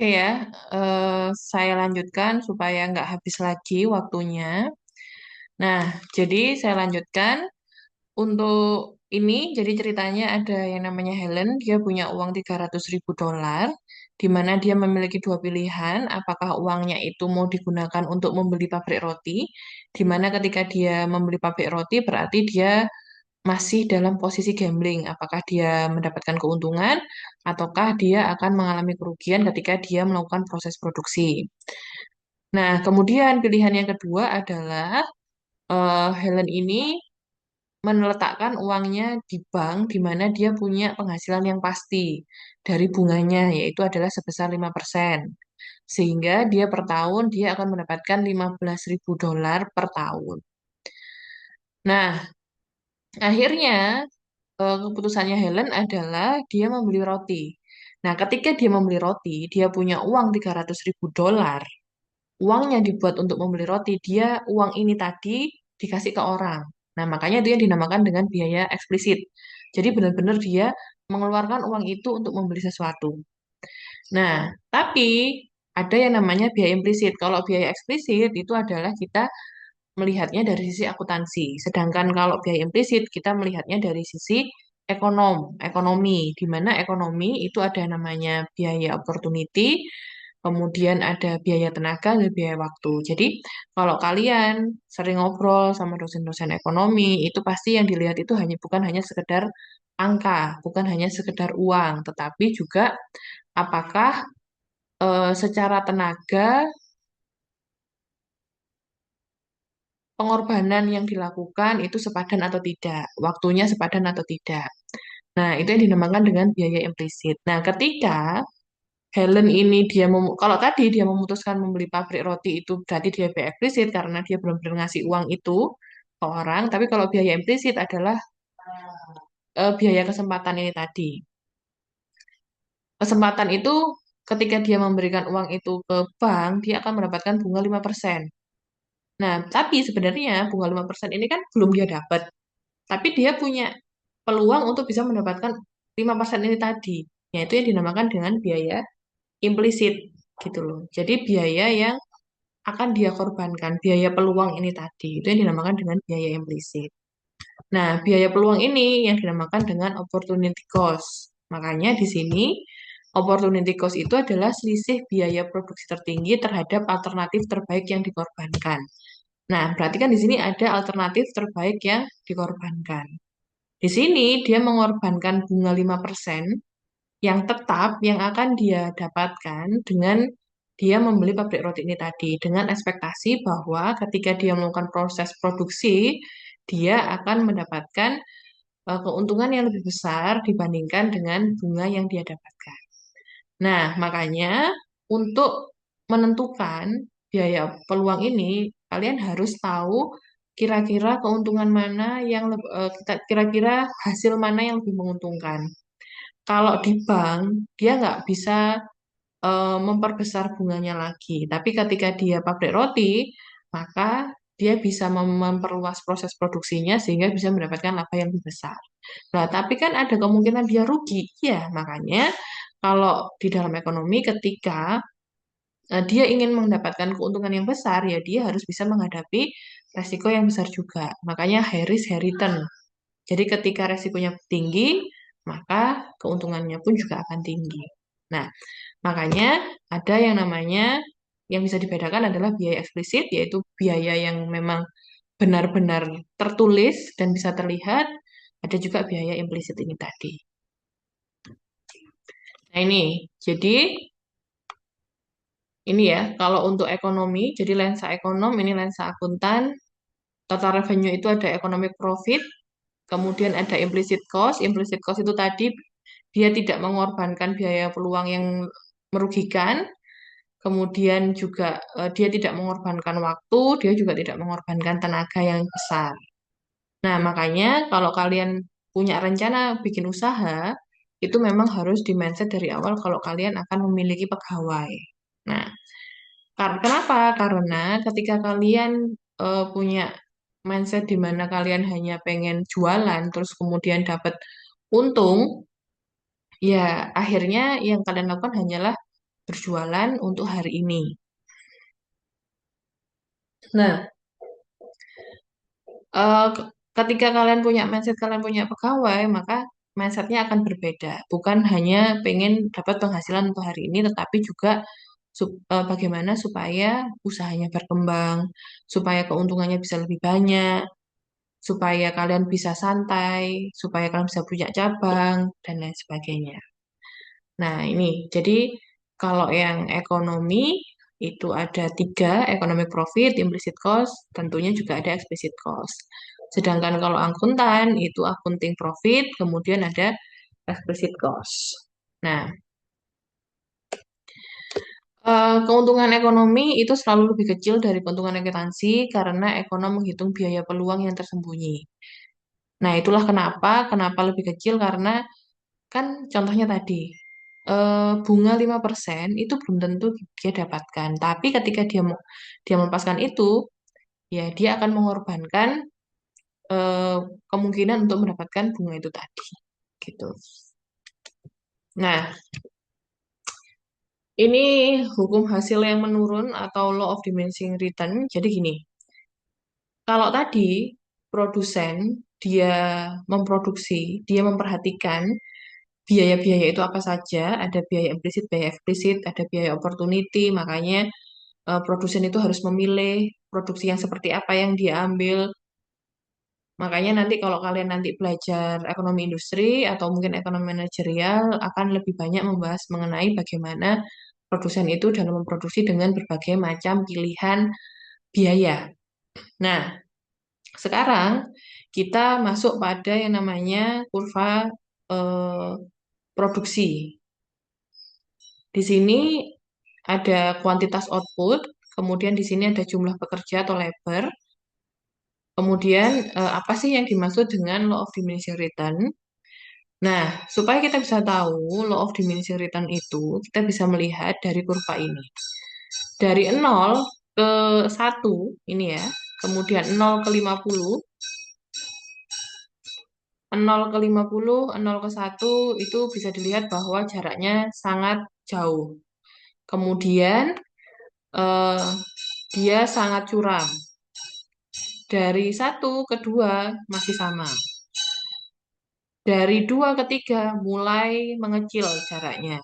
Oke ya, saya lanjutkan supaya nggak habis lagi waktunya. Nah, jadi saya lanjutkan untuk ini. Jadi ceritanya ada yang namanya Helen, dia punya uang 300.000 dolar, di mana dia memiliki dua pilihan, apakah uangnya itu mau digunakan untuk membeli pabrik roti, di mana ketika dia membeli pabrik roti berarti dia masih dalam posisi gambling, apakah dia mendapatkan keuntungan ataukah dia akan mengalami kerugian ketika dia melakukan proses produksi. Nah, kemudian pilihan yang kedua adalah Helen ini meletakkan uangnya di bank di mana dia punya penghasilan yang pasti dari bunganya, yaitu adalah sebesar 5%. Sehingga dia per tahun dia akan mendapatkan 15.000 dolar per tahun. Nah, akhirnya keputusannya Helen adalah dia membeli roti. Nah, ketika dia membeli roti, dia punya uang 300.000 dolar. Uangnya dibuat untuk membeli roti, dia uang ini tadi dikasih ke orang. Nah, makanya itu yang dinamakan dengan biaya eksplisit. Jadi benar-benar dia mengeluarkan uang itu untuk membeli sesuatu. Nah, tapi ada yang namanya biaya implisit. Kalau biaya eksplisit itu adalah kita melihatnya dari sisi akuntansi. Sedangkan kalau biaya implisit kita melihatnya dari sisi ekonomi, di mana ekonomi itu ada namanya biaya opportunity, kemudian ada biaya tenaga dan biaya waktu. Jadi kalau kalian sering ngobrol sama dosen-dosen ekonomi, itu pasti yang dilihat itu bukan hanya sekedar angka, bukan hanya sekedar uang, tetapi juga apakah secara tenaga pengorbanan yang dilakukan itu sepadan atau tidak, waktunya sepadan atau tidak. Nah, itu yang dinamakan dengan biaya implisit. Nah, ketika Helen ini kalau tadi dia memutuskan membeli pabrik roti itu berarti dia biaya implisit karena dia benar-benar ngasih uang itu ke orang, tapi kalau biaya implisit adalah biaya kesempatan ini tadi. Kesempatan itu ketika dia memberikan uang itu ke bank, dia akan mendapatkan bunga 5%. Nah, tapi sebenarnya bunga 5% ini kan belum dia dapat. Tapi dia punya peluang untuk bisa mendapatkan 5% ini tadi. Yaitu yang dinamakan dengan biaya implisit gitu loh. Jadi biaya yang akan dia korbankan, biaya peluang ini tadi. Itu yang dinamakan dengan biaya implisit. Nah, biaya peluang ini yang dinamakan dengan opportunity cost. Makanya di sini opportunity cost itu adalah selisih biaya produksi tertinggi terhadap alternatif terbaik yang dikorbankan. Nah, berarti kan di sini ada alternatif terbaik yang dikorbankan. Di sini dia mengorbankan bunga 5% yang tetap yang akan dia dapatkan dengan dia membeli pabrik roti ini tadi dengan ekspektasi bahwa ketika dia melakukan proses produksi dia akan mendapatkan keuntungan yang lebih besar dibandingkan dengan bunga yang dia dapatkan. Nah, makanya untuk menentukan biaya peluang ini, kalian harus tahu kira-kira keuntungan mana yang kira-kira hasil mana yang lebih menguntungkan. Kalau di bank, dia nggak bisa memperbesar bunganya lagi. Tapi ketika dia pabrik roti, maka dia bisa memperluas proses produksinya sehingga bisa mendapatkan laba yang lebih besar. Nah, tapi kan ada kemungkinan dia rugi. Ya, makanya kalau di dalam ekonomi ketika dia ingin mendapatkan keuntungan yang besar, ya dia harus bisa menghadapi resiko yang besar juga. Makanya high risk, high return. Jadi ketika resikonya tinggi, maka keuntungannya pun juga akan tinggi. Nah, makanya ada yang namanya yang bisa dibedakan adalah biaya eksplisit, yaitu biaya yang memang benar-benar tertulis dan bisa terlihat. Ada juga biaya implisit ini tadi. Nah ini, jadi ini ya, kalau untuk ekonomi, jadi lensa ekonom, ini lensa akuntan, total revenue itu ada economic profit, kemudian ada implicit cost. Implicit cost itu tadi dia tidak mengorbankan biaya peluang yang merugikan, kemudian juga dia tidak mengorbankan waktu, dia juga tidak mengorbankan tenaga yang besar. Nah, makanya kalau kalian punya rencana bikin usaha, itu memang harus di mindset dari awal kalau kalian akan memiliki pegawai. Nah, kenapa? Karena ketika kalian punya mindset di mana kalian hanya pengen jualan, terus kemudian dapat untung, ya akhirnya yang kalian lakukan hanyalah berjualan untuk hari ini. Nah, ketika kalian punya mindset, kalian punya pegawai, maka mindsetnya akan berbeda. Bukan hanya pengen dapat penghasilan untuk hari ini, tetapi juga bagaimana supaya usahanya berkembang, supaya keuntungannya bisa lebih banyak, supaya kalian bisa santai, supaya kalian bisa punya cabang, dan lain sebagainya. Nah, ini jadi kalau yang ekonomi itu ada tiga, economic profit, implicit cost, tentunya juga ada explicit cost. Sedangkan kalau akuntan itu accounting profit, kemudian ada explicit cost. Nah, keuntungan ekonomi itu selalu lebih kecil dari keuntungan akuntansi karena ekonom menghitung biaya peluang yang tersembunyi. Nah, itulah kenapa lebih kecil karena kan contohnya tadi, bunga 5% itu belum tentu dia dapatkan. Tapi ketika dia melepaskan itu, ya dia akan mengorbankan eh, kemungkinan untuk mendapatkan bunga itu tadi. Gitu. Nah, ini hukum hasil yang menurun atau law of diminishing return. Jadi gini, kalau tadi produsen dia memproduksi, dia memperhatikan biaya-biaya itu apa saja, ada biaya implisit, biaya eksplisit, ada biaya opportunity, makanya produsen itu harus memilih produksi yang seperti apa yang dia ambil. Makanya nanti kalau kalian nanti belajar ekonomi industri atau mungkin ekonomi manajerial akan lebih banyak membahas mengenai bagaimana produsen itu dalam memproduksi dengan berbagai macam pilihan biaya. Nah, sekarang kita masuk pada yang namanya kurva eh, produksi. Di sini ada kuantitas output, kemudian di sini ada jumlah pekerja atau labor. Kemudian apa sih yang dimaksud dengan law of diminishing return? Nah, supaya kita bisa tahu law of diminishing return itu, kita bisa melihat dari kurva ini. Dari 0 ke 1 ini ya, kemudian 0 ke 50, 0 ke 50, 0 ke 1 itu bisa dilihat bahwa jaraknya sangat jauh. Kemudian eh, dia sangat curam. Dari 1 ke 2 masih sama. Dari 2 ke 3 mulai mengecil jaraknya.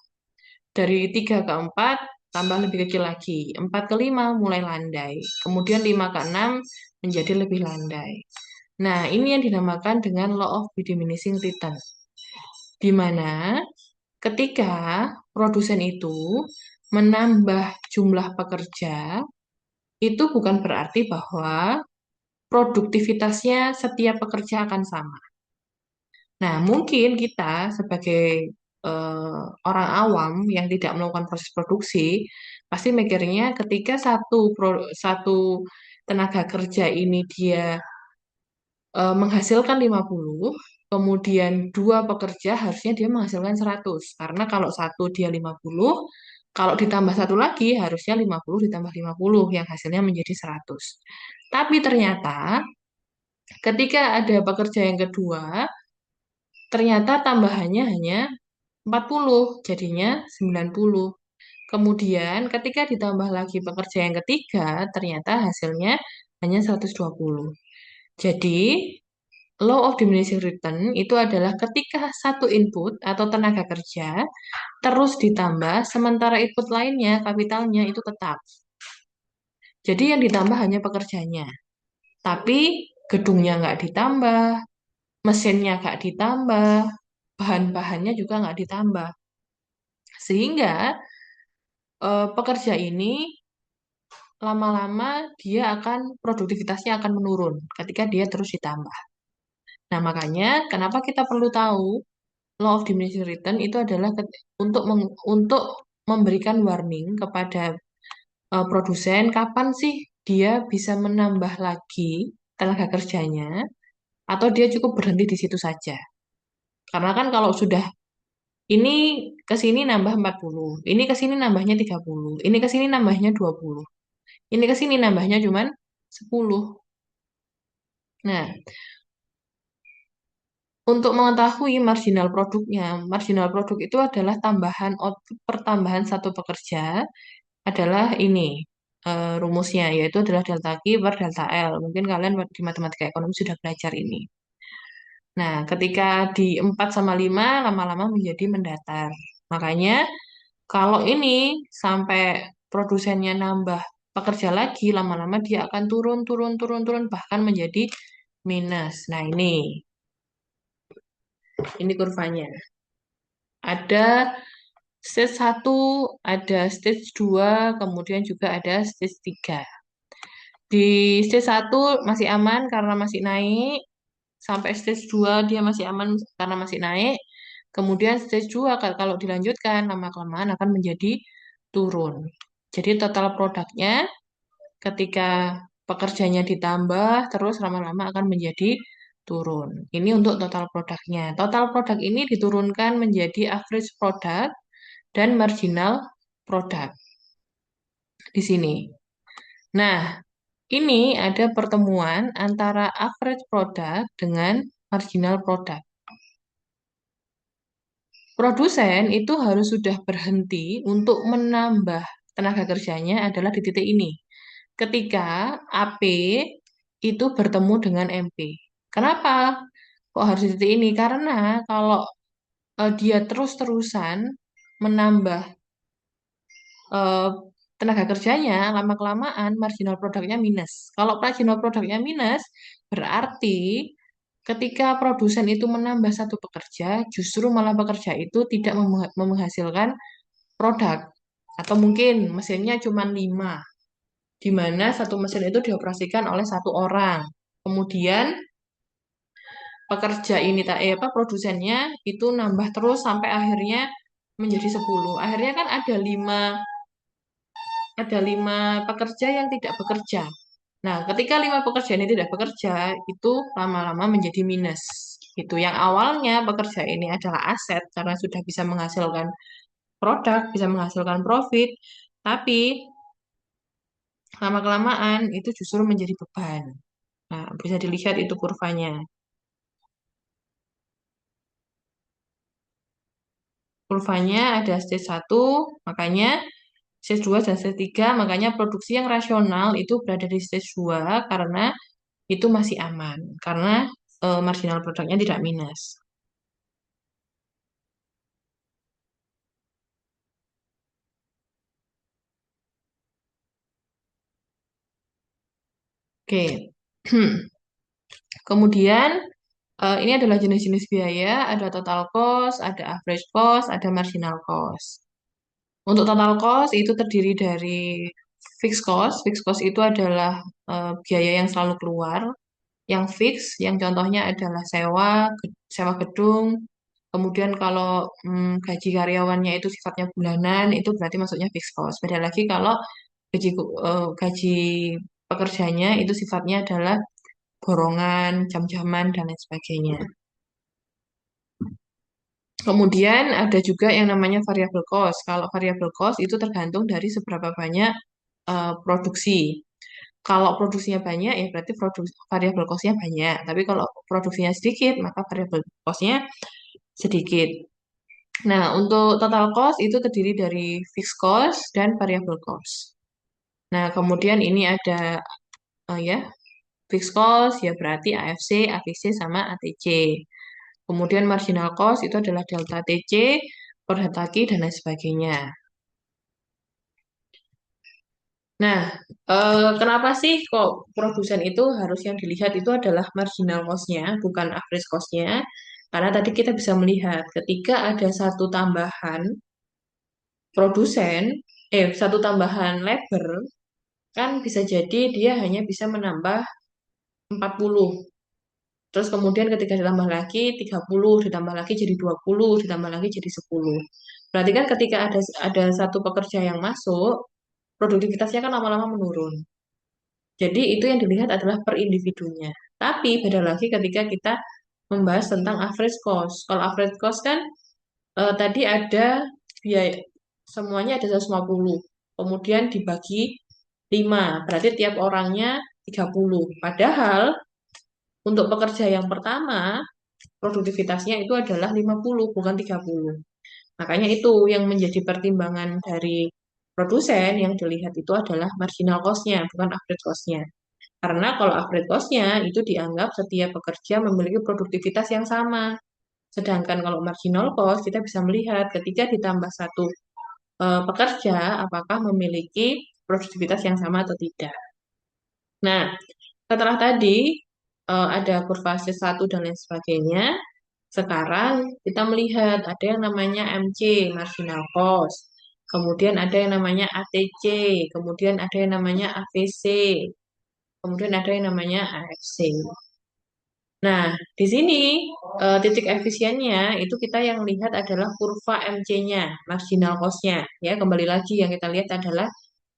Dari 3 ke 4 tambah lebih kecil lagi. 4 ke 5 mulai landai. Kemudian 5 ke 6 menjadi lebih landai. Nah, ini yang dinamakan dengan law of diminishing return. Di mana ketika produsen itu menambah jumlah pekerja, itu bukan berarti bahwa produktivitasnya setiap pekerja akan sama. Nah, mungkin kita sebagai orang awam yang tidak melakukan proses produksi, pasti mikirnya ketika satu tenaga kerja ini dia menghasilkan 50, kemudian dua pekerja harusnya dia menghasilkan 100. Karena kalau satu dia 50, kalau ditambah satu lagi harusnya 50 ditambah 50 yang hasilnya menjadi 100. Tapi ternyata ketika ada pekerja yang kedua, ternyata tambahannya hanya 40, jadinya 90. Kemudian ketika ditambah lagi pekerja yang ketiga, ternyata hasilnya hanya 120. Jadi, law of diminishing return itu adalah ketika satu input atau tenaga kerja terus ditambah, sementara input lainnya, kapitalnya itu tetap. Jadi yang ditambah hanya pekerjanya. Tapi gedungnya nggak ditambah, mesinnya nggak ditambah, bahan-bahannya juga nggak ditambah. Sehingga pekerja ini lama-lama dia akan produktivitasnya akan menurun ketika dia terus ditambah. Nah, makanya kenapa kita perlu tahu law of diminishing return itu adalah untuk memberikan warning kepada produsen kapan sih dia bisa menambah lagi tenaga kerjanya atau dia cukup berhenti di situ saja. Karena kan kalau sudah ini ke sini nambah 40, ini ke sini nambahnya 30, ini ke sini nambahnya 20. Ini ke sini nambahnya cuman 10. Nah, Untuk mengetahui marginal produk itu adalah tambahan output pertambahan satu pekerja adalah ini rumusnya, yaitu adalah delta Q per delta L. Mungkin kalian di matematika ekonomi sudah belajar ini. Nah, ketika di 4 sama 5 lama-lama menjadi mendatar. Makanya kalau ini sampai produsennya nambah pekerja lagi, lama-lama dia akan turun, turun, turun, turun, bahkan menjadi minus. Nah, ini kurvanya. Ada stage satu, ada stage 2, kemudian juga ada stage 3. Di stage satu masih aman karena masih naik, sampai stage 2 dia masih aman karena masih naik. Kemudian stage 2 kalau dilanjutkan lama-kelamaan akan menjadi turun. Jadi total produknya ketika pekerjanya ditambah terus lama-lama akan menjadi turun. Ini untuk total produknya. Total produk ini diturunkan menjadi average product dan marginal product di sini. Nah, ini ada pertemuan antara average product dengan marginal product. Produsen itu harus sudah berhenti untuk menambah tenaga kerjanya adalah di titik ini. Ketika AP itu bertemu dengan MP. Kenapa? Kok harus di titik ini? Karena kalau dia terus-terusan menambah eh, tenaga kerjanya, lama-kelamaan marginal produknya minus. Kalau marginal produknya minus, berarti ketika produsen itu menambah satu pekerja, justru malah pekerja itu tidak menghasilkan produk. Atau mungkin mesinnya cuma 5, di mana satu mesin itu dioperasikan oleh satu orang. Kemudian pekerja ini produsennya itu nambah terus sampai akhirnya menjadi 10. Akhirnya kan ada lima pekerja yang tidak bekerja. Nah, ketika 5 pekerja ini tidak bekerja, itu lama-lama menjadi minus. Itu yang awalnya pekerja ini adalah aset karena sudah bisa menghasilkan produk, bisa menghasilkan profit, tapi lama-kelamaan itu justru menjadi beban. Nah, bisa dilihat itu kurvanya. Kurvanya ada stage satu, makanya stage 2 dan stage 3, makanya produksi yang rasional itu berada di stage 2 karena itu masih aman, karena marginal produknya tidak minus. Oke. Kemudian ini adalah jenis-jenis biaya, ada total cost, ada average cost, ada marginal cost. Untuk total cost itu terdiri dari fixed cost. Fixed cost itu adalah biaya yang selalu keluar. Yang fix, yang contohnya adalah sewa gedung. Kemudian kalau gaji karyawannya itu sifatnya bulanan, itu berarti masuknya fixed cost. Beda lagi kalau gaji pekerjanya itu sifatnya adalah borongan, jam-jaman, dan lain sebagainya. Kemudian ada juga yang namanya variable cost. Kalau variable cost itu tergantung dari seberapa banyak produksi. Kalau produksinya banyak, ya berarti variable cost-nya banyak. Tapi kalau produksinya sedikit, maka variable cost-nya sedikit. Nah, untuk total cost itu terdiri dari fixed cost dan variable cost. Nah, kemudian ini ada ya fixed cost ya berarti AFC, AVC sama ATC. Kemudian marginal cost itu adalah delta TC, per delta Q, dan lain sebagainya. Nah, kenapa sih kok produsen itu harus yang dilihat itu adalah marginal cost-nya, bukan average cost-nya? Karena tadi kita bisa melihat ketika ada satu tambahan produsen, satu tambahan labor, kan bisa jadi dia hanya bisa menambah 40. Terus kemudian ketika ditambah lagi 30, ditambah lagi jadi 20, ditambah lagi jadi 10. Berarti kan ketika ada satu pekerja yang masuk, produktivitasnya kan lama-lama menurun. Jadi itu yang dilihat adalah per individunya. Tapi beda lagi ketika kita membahas tentang average cost. Kalau average cost kan tadi ada biaya semuanya ada 150. Kemudian dibagi 5. Berarti tiap orangnya 30. Padahal untuk pekerja yang pertama produktivitasnya itu adalah 50, bukan 30. Makanya itu yang menjadi pertimbangan dari produsen yang dilihat itu adalah marginal cost-nya, bukan average cost-nya. Karena kalau average cost-nya itu dianggap setiap pekerja memiliki produktivitas yang sama. Sedangkan kalau marginal cost, kita bisa melihat ketika ditambah satu pekerja, apakah memiliki produktivitas yang sama atau tidak. Nah, setelah tadi ada kurva C1 dan lain sebagainya, sekarang kita melihat ada yang namanya MC, marginal cost. Kemudian ada yang namanya ATC, kemudian ada yang namanya AVC, kemudian ada yang namanya AFC. Nah, di sini titik efisiennya itu kita yang lihat adalah kurva MC-nya, marginal cost-nya. Ya, kembali lagi yang kita lihat adalah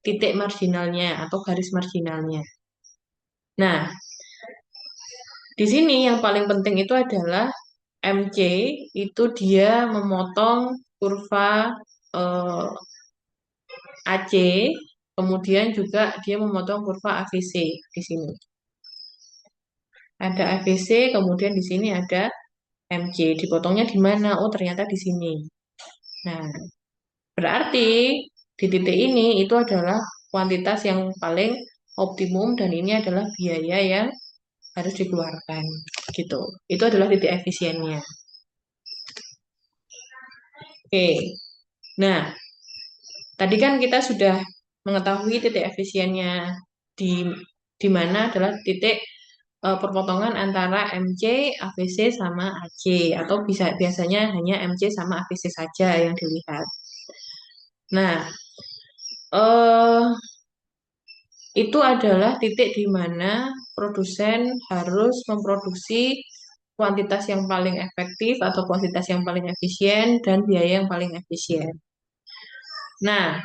titik marginalnya atau garis marginalnya. Nah, di sini yang paling penting itu adalah MC itu dia memotong kurva eh, AC, kemudian juga dia memotong kurva AVC di sini. Ada AVC, kemudian di sini ada MC. Dipotongnya di mana? Oh, ternyata di sini. Nah, berarti di titik ini itu adalah kuantitas yang paling optimum dan ini adalah biaya yang harus dikeluarkan gitu. Itu adalah titik efisiennya. Oke. Nah, tadi kan kita sudah mengetahui titik efisiennya di di mana adalah titik perpotongan antara MC, AVC sama AC atau bisa biasanya hanya MC sama AVC saja yang dilihat. Nah, eh itu adalah titik di mana produsen harus memproduksi kuantitas yang paling efektif atau kuantitas yang paling efisien dan biaya yang paling efisien. Nah,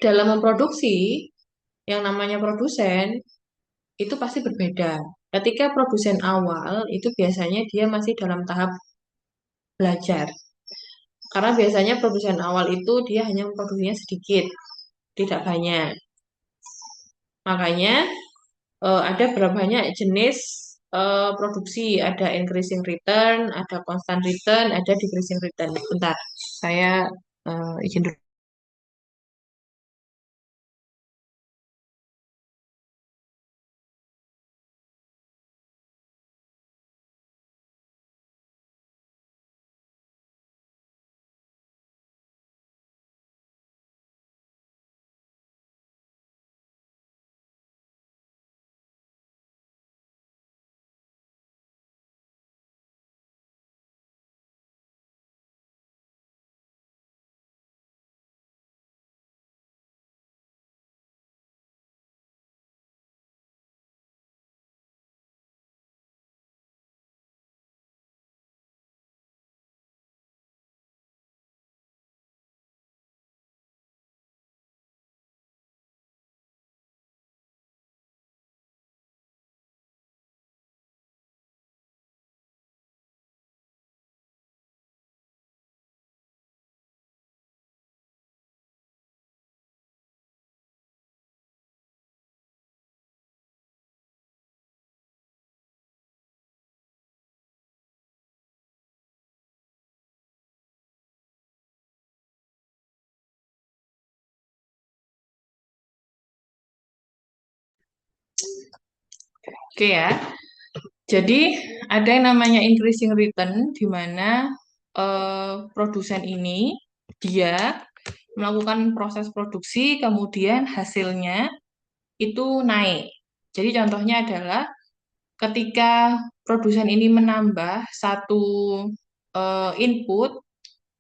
dalam memproduksi, yang namanya produsen itu pasti berbeda. Ketika produsen awal, itu biasanya dia masih dalam tahap belajar. Karena biasanya produsen awal itu dia hanya memproduksinya sedikit, tidak banyak. Makanya ada berapa banyak jenis produksi. Ada increasing return, ada constant return, ada decreasing return. Bentar, saya izin dulu. Oke ya. Jadi ada yang namanya increasing return di mana produsen ini dia melakukan proses produksi kemudian hasilnya itu naik. Jadi contohnya adalah ketika produsen ini menambah satu input,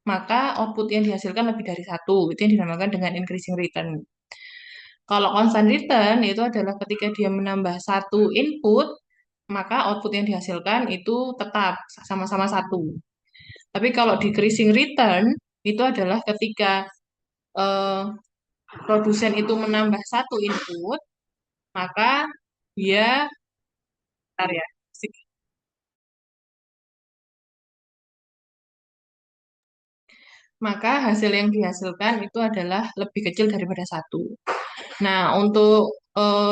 maka output yang dihasilkan lebih dari satu. Itu yang dinamakan dengan increasing return. Kalau constant return itu adalah ketika dia menambah satu input, maka output yang dihasilkan itu tetap sama-sama satu. Tapi kalau decreasing return itu adalah ketika eh, produsen itu menambah satu input, maka dia, bentar ya, maka hasil yang dihasilkan itu adalah lebih kecil daripada satu. Nah, untuk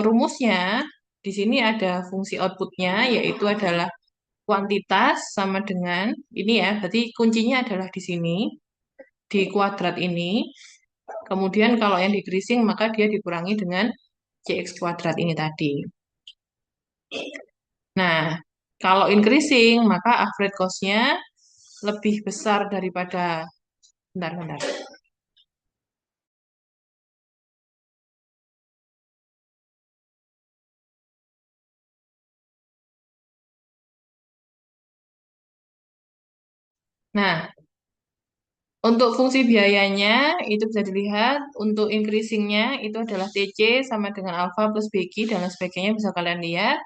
rumusnya, di sini ada fungsi outputnya, yaitu adalah kuantitas sama dengan ini ya, berarti kuncinya adalah di sini, di kuadrat ini. Kemudian kalau yang decreasing maka dia dikurangi dengan CX kuadrat ini tadi. Nah, kalau increasing maka average cost-nya lebih besar daripada, bentar. Nah, untuk fungsi biayanya itu bisa dilihat untuk increasingnya itu adalah TC sama dengan alpha plus BQ dan lain sebagainya bisa kalian lihat.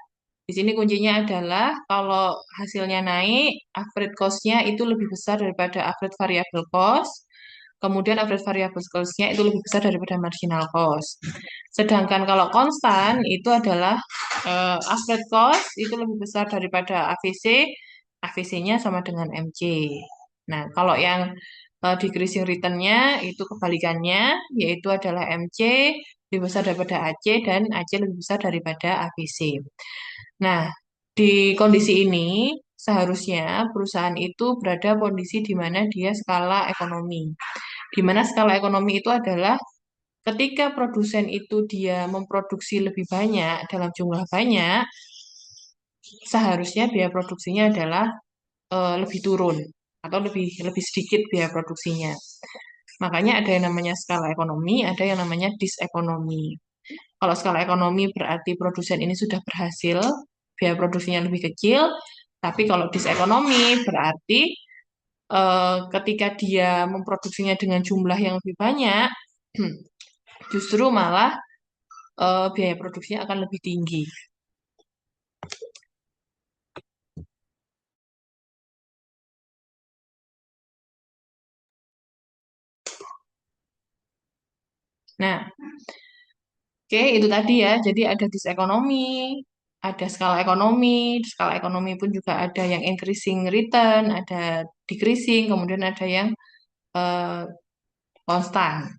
Di sini kuncinya adalah kalau hasilnya naik, average cost-nya itu lebih besar daripada average variable cost. Kemudian average variable cost-nya itu lebih besar daripada marginal cost. Sedangkan kalau konstan itu adalah average cost itu lebih besar daripada AVC, AVC-nya sama dengan MC. Nah, kalau yang decreasing return-nya itu kebalikannya, yaitu adalah MC lebih besar daripada AC dan AC lebih besar daripada AVC. Nah, di kondisi ini seharusnya perusahaan itu berada kondisi di mana dia skala ekonomi. Di mana skala ekonomi itu adalah ketika produsen itu dia memproduksi lebih banyak dalam jumlah banyak, seharusnya biaya produksinya adalah lebih turun atau lebih lebih sedikit biaya produksinya. Makanya ada yang namanya skala ekonomi, ada yang namanya disekonomi. Kalau skala ekonomi berarti produsen ini sudah berhasil, biaya produksinya lebih kecil. Tapi kalau disekonomi berarti ketika dia memproduksinya dengan jumlah yang lebih banyak, justru malah biaya produksinya akan lebih tinggi. Nah, oke, itu tadi ya. Jadi ada disekonomi, ada skala ekonomi. Di skala ekonomi pun juga ada yang increasing return, ada decreasing, kemudian ada yang eh, konstan.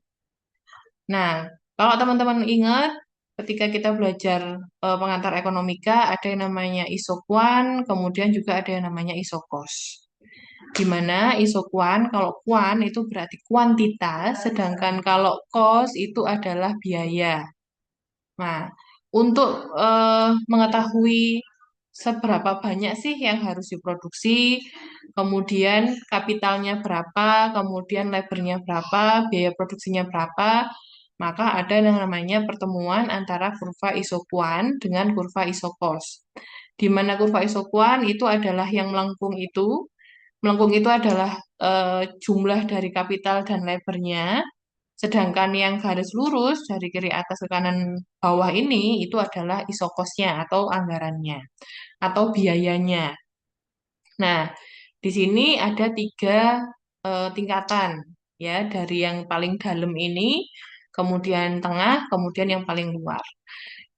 Nah, kalau teman-teman ingat, ketika kita belajar pengantar ekonomika, ada yang namanya isokuan, kemudian juga ada yang namanya isokos. Di mana isokuan, kalau kuan itu berarti kuantitas, sedangkan kalau kos itu adalah biaya. Nah, untuk mengetahui seberapa banyak sih yang harus diproduksi, kemudian kapitalnya berapa, kemudian labornya berapa, biaya produksinya berapa, maka ada yang namanya pertemuan antara kurva isokuan dengan kurva isokos. Di mana kurva isokuan itu adalah yang melengkung itu. Melengkung itu adalah jumlah dari kapital dan labornya. Sedangkan yang garis lurus dari kiri atas ke kanan bawah ini itu adalah isokosnya atau anggarannya atau biayanya. Nah, di sini ada tiga tingkatan ya dari yang paling dalam ini, kemudian tengah, kemudian yang paling luar.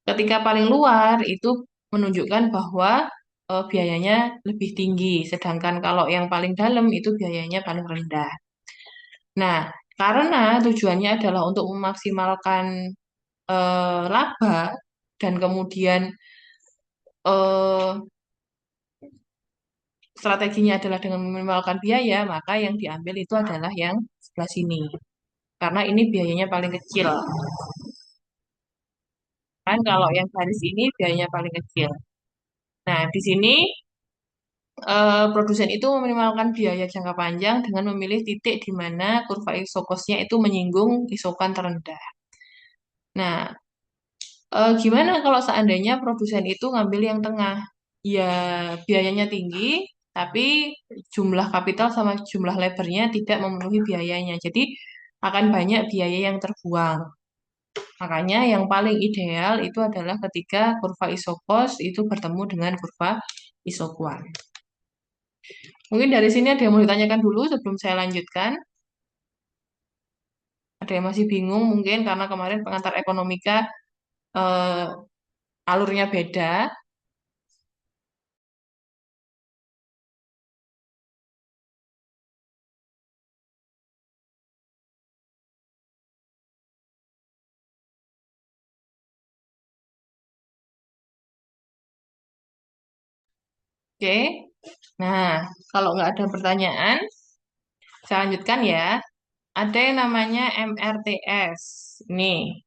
Ketika paling luar itu menunjukkan bahwa biayanya lebih tinggi, sedangkan kalau yang paling dalam itu biayanya paling rendah. Nah, karena tujuannya adalah untuk memaksimalkan laba dan kemudian eh, strateginya adalah dengan meminimalkan biaya, maka yang diambil itu adalah yang sebelah sini. Karena ini biayanya paling kecil. Kan kalau yang garis ini biayanya paling kecil. Nah, di sini produsen itu meminimalkan biaya jangka panjang dengan memilih titik di mana kurva isokosnya itu menyinggung isokan terendah. Nah, gimana kalau seandainya produsen itu ngambil yang tengah? Ya, biayanya tinggi, tapi jumlah kapital sama jumlah labornya tidak memenuhi biayanya. Jadi, akan banyak biaya yang terbuang. Makanya yang paling ideal itu adalah ketika kurva isokos itu bertemu dengan kurva isokuan. Mungkin dari sini ada yang mau ditanyakan dulu sebelum saya lanjutkan. Ada yang masih bingung mungkin karena kemarin pengantar ekonomika eh, alurnya beda. Oke. Nah, kalau nggak ada pertanyaan, saya lanjutkan ya. Ada yang namanya MRTS. Nih,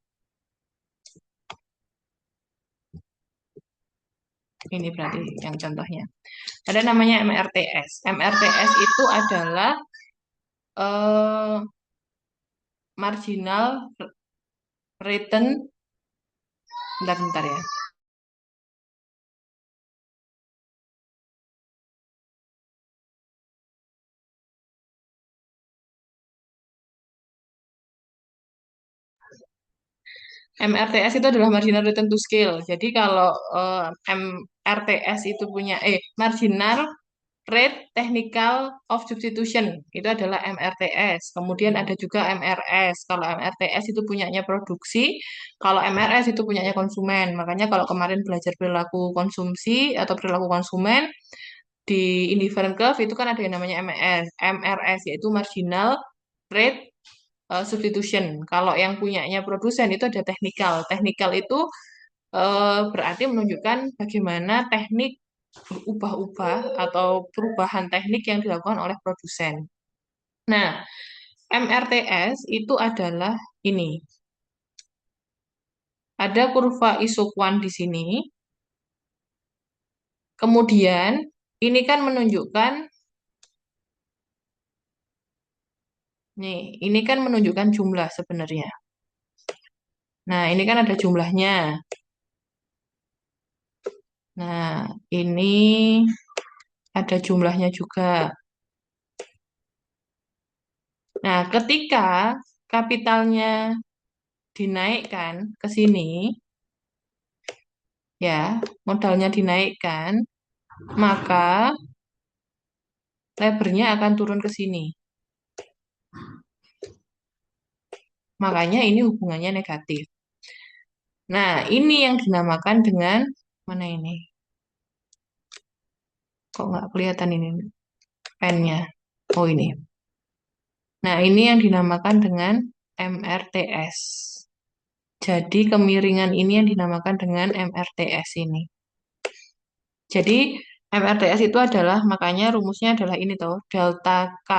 ini berarti yang contohnya. Ada namanya MRTS. MRTS itu adalah eh, marginal return. Bentar-bentar ya. MRTS itu adalah marginal return to scale. Jadi kalau MRTS itu punya marginal rate technical of substitution itu adalah MRTS. Kemudian ada juga MRS. Kalau MRTS itu punyanya produksi, kalau MRS itu punyanya konsumen. Makanya kalau kemarin belajar perilaku konsumsi atau perilaku konsumen di indifferent curve itu kan ada yang namanya MRS yaitu marginal rate substitution. Kalau yang punyanya produsen itu ada teknikal. Teknikal itu berarti menunjukkan bagaimana teknik ubah-ubah atau perubahan teknik yang dilakukan oleh produsen. Nah, MRTS itu adalah ini. Ada kurva isoquant di sini. Kemudian ini kan menunjukkan nih, ini kan menunjukkan jumlah sebenarnya. Nah, ini kan ada jumlahnya. Nah, ini ada jumlahnya juga. Nah, ketika kapitalnya dinaikkan ke sini, ya, modalnya dinaikkan, maka lebarnya akan turun ke sini. Makanya ini hubungannya negatif. Nah, ini yang dinamakan dengan mana ini? Kok nggak kelihatan ini pennya? Oh ini. Nah, ini yang dinamakan dengan MRTS. Jadi kemiringan ini yang dinamakan dengan MRTS ini. Jadi MRTS itu adalah makanya rumusnya adalah ini tuh delta K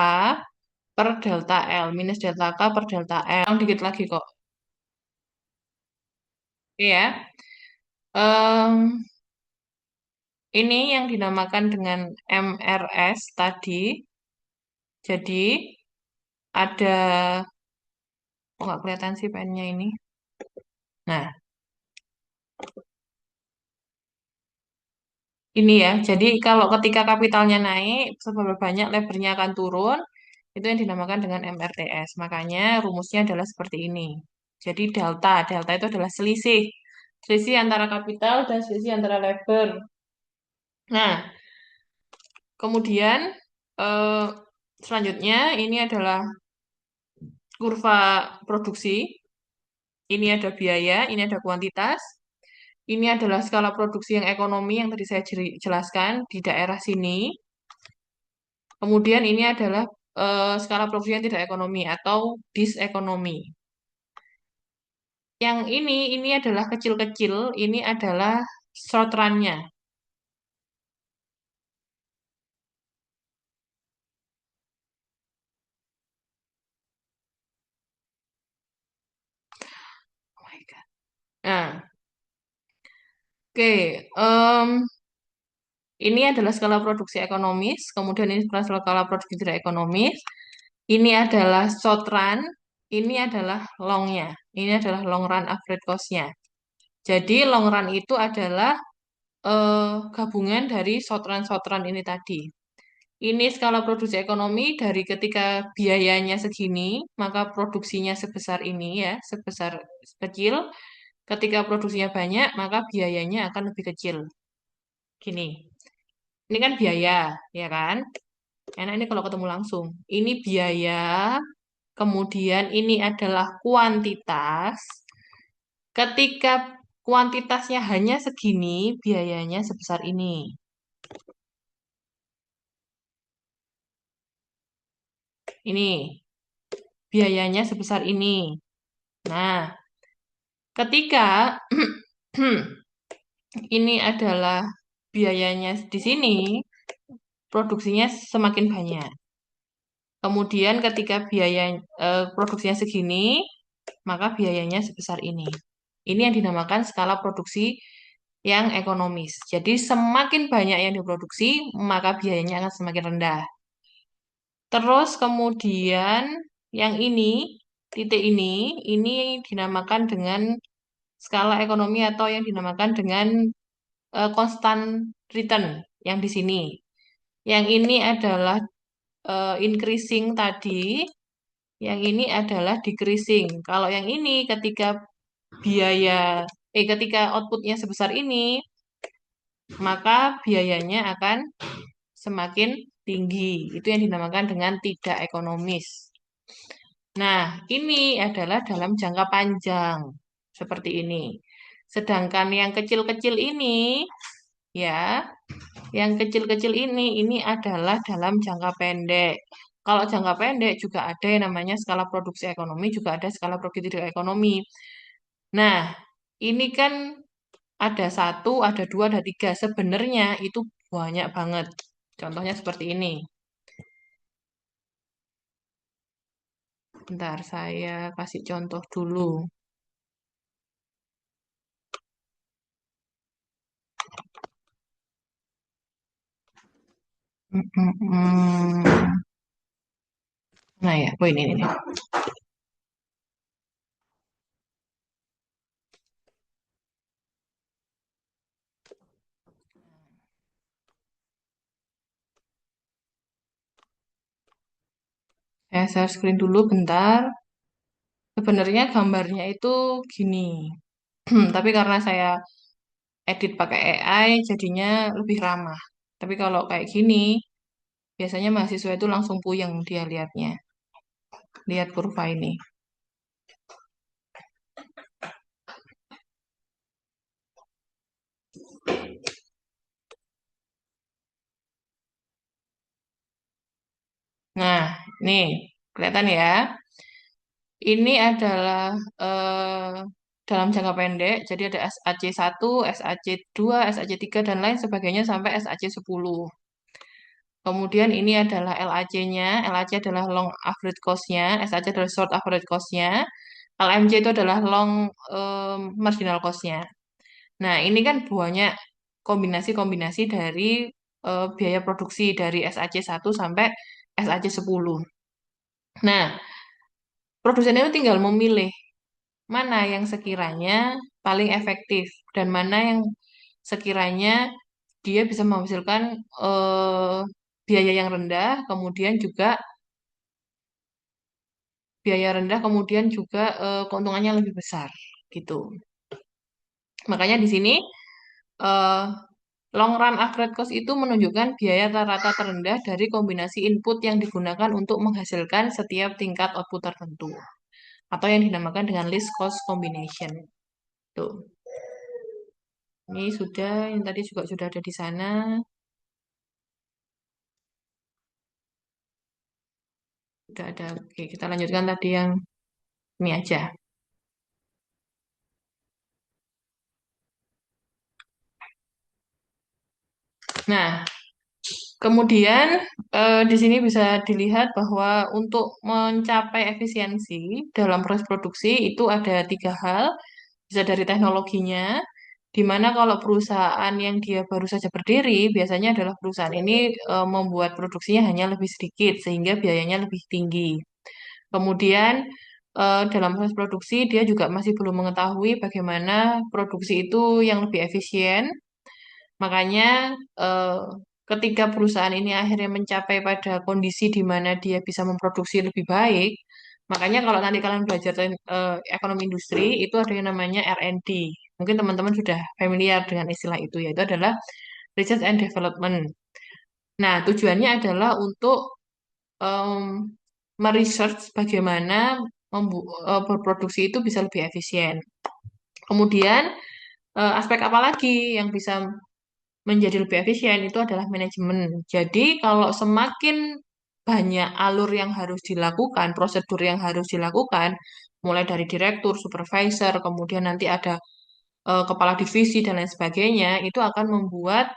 per delta L minus delta K per delta L. Dikit lagi kok. Iya. Em, ini yang dinamakan dengan MRS tadi. Jadi ada, kok nggak kelihatan sih pennya ini. Nah, ini ya. Jadi kalau ketika kapitalnya naik, seberapa banyak lebarnya akan turun, itu yang dinamakan dengan MRTS. Makanya rumusnya adalah seperti ini. Jadi delta, delta itu adalah selisih. Selisih antara kapital dan selisih antara lebar. Nah, kemudian eh, selanjutnya ini adalah kurva produksi. Ini ada biaya, ini ada kuantitas. Ini adalah skala produksi yang ekonomi yang tadi saya jelaskan di daerah sini. Kemudian ini adalah skala produksi yang tidak ekonomi atau disekonomi. Yang ini adalah kecil-kecil, ini adalah short run-nya. Oh my God. Nah, oke. Ini adalah skala produksi ekonomis, kemudian ini skala produksi tidak ekonomis. Ini adalah short run, ini adalah long-nya. Ini adalah long run average cost-nya. Jadi long run itu adalah gabungan dari short run ini tadi. Ini skala produksi ekonomi dari ketika biayanya segini, maka produksinya sebesar ini ya, sebesar kecil. Ketika produksinya banyak, maka biayanya akan lebih kecil. Gini, ini kan biaya, ya kan? Enak ini kalau ketemu langsung. Ini biaya, kemudian ini adalah kuantitas. Ketika kuantitasnya hanya segini, biayanya sebesar ini. Ini biayanya sebesar ini. Nah, ketika ini adalah biayanya di sini, produksinya semakin banyak. Kemudian ketika biaya produksinya segini, maka biayanya sebesar ini. Ini yang dinamakan skala produksi yang ekonomis. Jadi semakin banyak yang diproduksi, maka biayanya akan semakin rendah. Terus kemudian yang ini, titik ini dinamakan dengan skala ekonomi atau yang dinamakan dengan constant return yang di sini. Yang ini adalah increasing tadi, yang ini adalah decreasing. Kalau yang ini ketika outputnya sebesar ini, maka biayanya akan semakin tinggi. Itu yang dinamakan dengan tidak ekonomis. Nah, ini adalah dalam jangka panjang, seperti ini. Sedangkan yang kecil-kecil ini, ya, yang kecil-kecil ini adalah dalam jangka pendek. Kalau jangka pendek juga ada yang namanya skala produksi ekonomi, juga ada skala produksi tidak ekonomi. Nah, ini kan ada satu, ada dua, ada tiga. Sebenarnya itu banyak banget. Contohnya seperti ini. Bentar, saya kasih contoh dulu. Mm, mm, mm. Nah ya, oh ini. Saya share screen dulu bentar. Sebenarnya gambarnya itu gini. Tapi karena saya edit pakai AI, jadinya lebih ramah. Tapi kalau kayak gini, biasanya mahasiswa itu langsung puyeng dia lihatnya. Lihat kurva ini. Nah, nih, kelihatan ya. Ini adalah dalam jangka pendek, jadi ada SAC1, SAC2, SAC3, dan lain sebagainya sampai SAC10. Kemudian ini adalah LAC-nya, LAC adalah long average cost-nya, SAC adalah short average cost-nya, LMC itu adalah long marginal cost-nya. Nah, ini kan banyak kombinasi-kombinasi dari biaya produksi dari SAC1 sampai SAC10. Nah, produsen itu tinggal memilih mana yang sekiranya paling efektif dan mana yang sekiranya dia bisa menghasilkan biaya yang rendah, kemudian juga keuntungannya lebih besar gitu. Makanya di sini eh, long run average cost itu menunjukkan biaya rata terendah dari kombinasi input yang digunakan untuk menghasilkan setiap tingkat output tertentu atau yang dinamakan dengan least cost combination. Tuh. Ini sudah, yang tadi juga sudah ada di sana. Sudah ada. Oke, kita lanjutkan tadi yang ini aja. Nah, kemudian di sini bisa dilihat bahwa untuk mencapai efisiensi dalam proses produksi itu ada tiga hal. Bisa dari teknologinya, di mana kalau perusahaan yang dia baru saja berdiri, biasanya adalah perusahaan ini membuat produksinya hanya lebih sedikit, sehingga biayanya lebih tinggi. Kemudian dalam proses produksi dia juga masih belum mengetahui bagaimana produksi itu yang lebih efisien. Makanya eh, ketika perusahaan ini akhirnya mencapai pada kondisi di mana dia bisa memproduksi lebih baik, makanya kalau nanti kalian belajar ekonomi industri itu ada yang namanya R&D. Mungkin teman-teman sudah familiar dengan istilah itu, yaitu adalah Research and Development. Nah, tujuannya adalah untuk em, meresearch bagaimana berproduksi itu bisa lebih efisien. Kemudian aspek apa lagi yang bisa menjadi lebih efisien itu adalah manajemen. Jadi kalau semakin banyak alur yang harus dilakukan, prosedur yang harus dilakukan, mulai dari direktur, supervisor, kemudian nanti ada kepala divisi dan lain sebagainya, itu akan membuat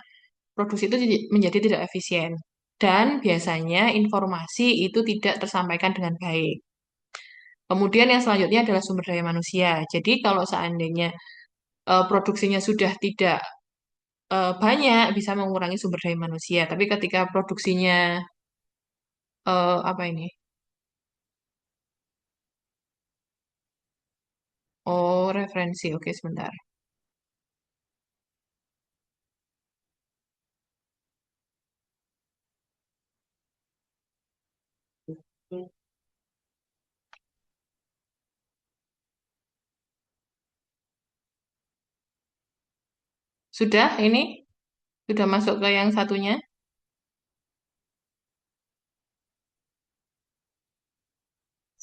produksi itu menjadi tidak efisien. dan biasanya informasi itu tidak tersampaikan dengan baik. Kemudian yang selanjutnya adalah sumber daya manusia. Jadi kalau seandainya produksinya sudah tidak banyak, bisa mengurangi sumber daya manusia. Tapi ketika produksinya apa ini? Oh, referensi. Oke, sebentar. Sudah ini? Sudah masuk ke yang satunya?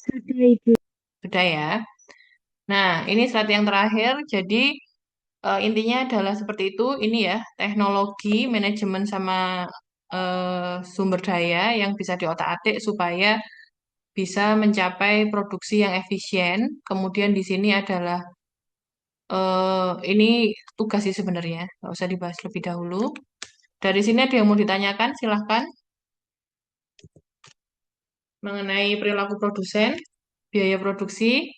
Sudah Ibu. Sudah ya. Nah, ini slide yang terakhir. Jadi intinya adalah seperti itu. Ini ya, teknologi, manajemen sama sumber daya yang bisa diotak-atik supaya bisa mencapai produksi yang efisien. Kemudian di sini adalah ini tugas sih sebenarnya, nggak usah dibahas lebih dahulu. Dari sini ada yang mau ditanyakan, silahkan mengenai perilaku produsen, biaya produksi.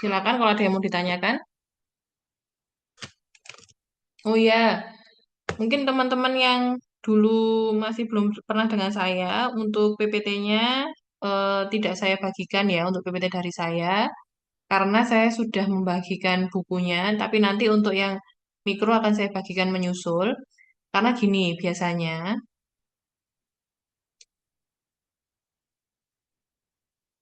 Silakan kalau ada yang mau ditanyakan. Oh ya, mungkin teman-teman yang dulu masih belum pernah dengan saya, untuk PPT-nya tidak saya bagikan ya untuk PPT dari saya, karena saya sudah membagikan bukunya, tapi nanti untuk yang mikro akan saya bagikan menyusul. Karena gini, biasanya